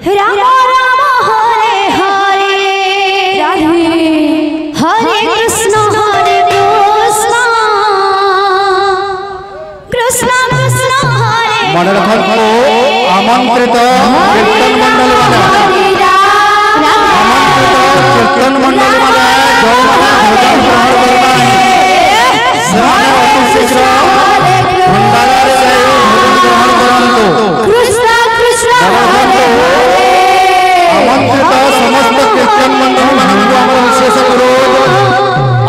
राम राम हरे हरे हरे कृष्ण कृष्ण कृष्ण हरे मंडल को आमंत्रित कीर्तन मंडल कीर्तन मंडल जो भोजन ग्रहण करना अति शीघ्र भंडारा भोजन ग्रहण करंतु कृष्ण कृष्ण आमंत्रित समस्त कीर्तन मंडल मानक विशेष अनुरोध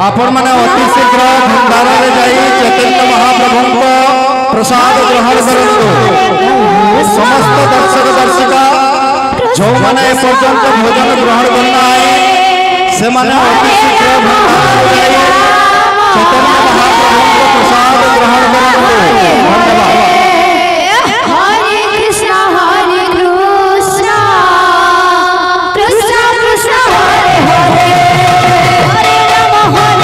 आपण मैंने अति शीघ्र भंडारा चैतन्य महाप्रभु प्रसाद ग्रहण करंतु समस्त दर्शक दर्शिका जो मैंने पर्यंत भोजन ग्रहण करना है से मैंने अति शीघ्र चैतन्य महाप्रभु प्रसाद ग्रहण करंतु। धन्यवाद। हरे कृष्ण कृष्ण कृष्ण हरे हरे हरे राम राम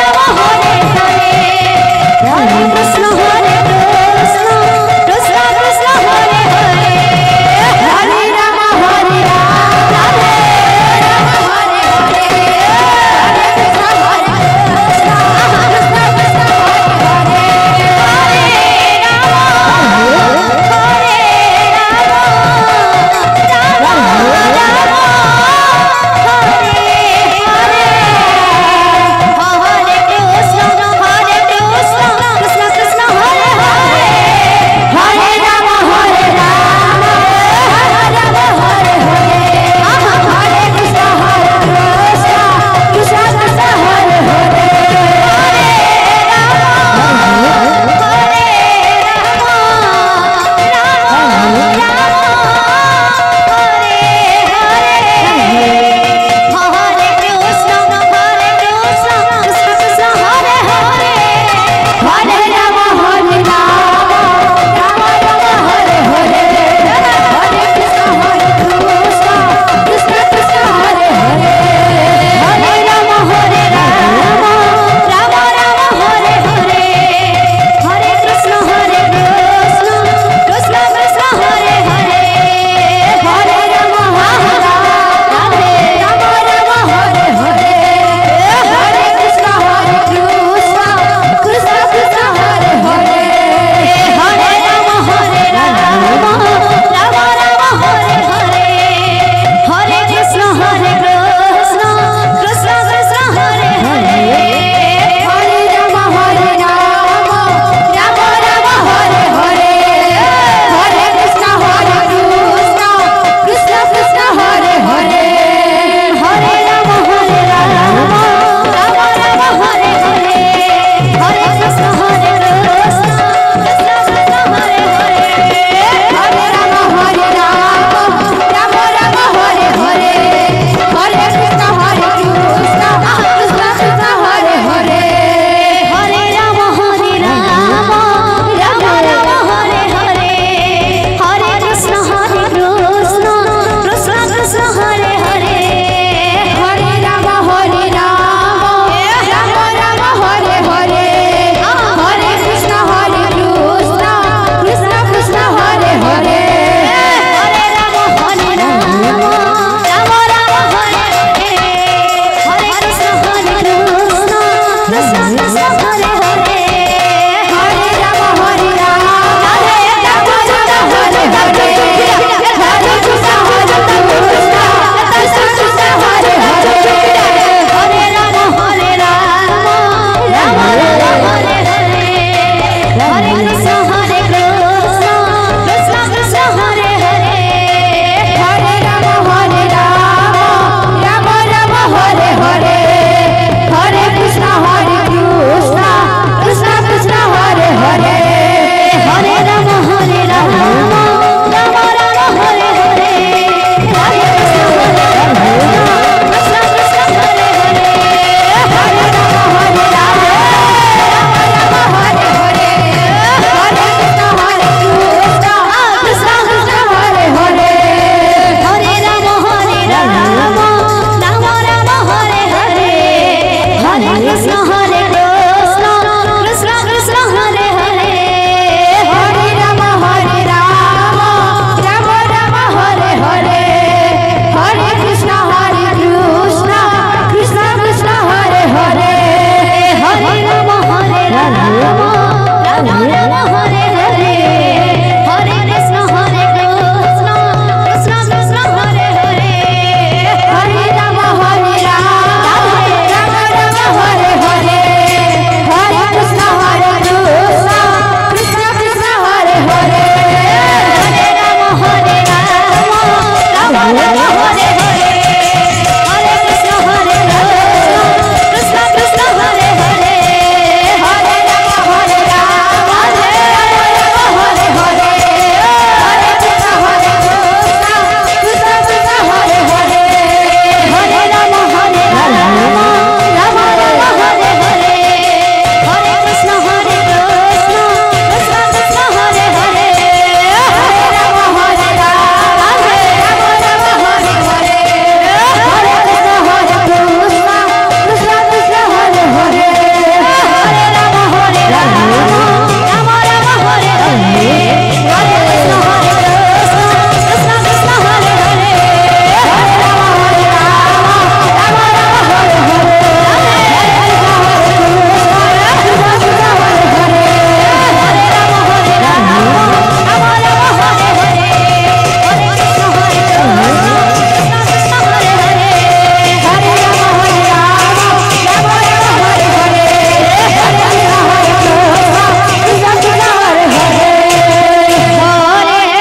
राम हरे हरे हरे कृष्ण कृष्ण कृष्ण कृष्ण हरे हरे हरे राम हरे राम हरे हरे हरे कृष्ण हरे Hare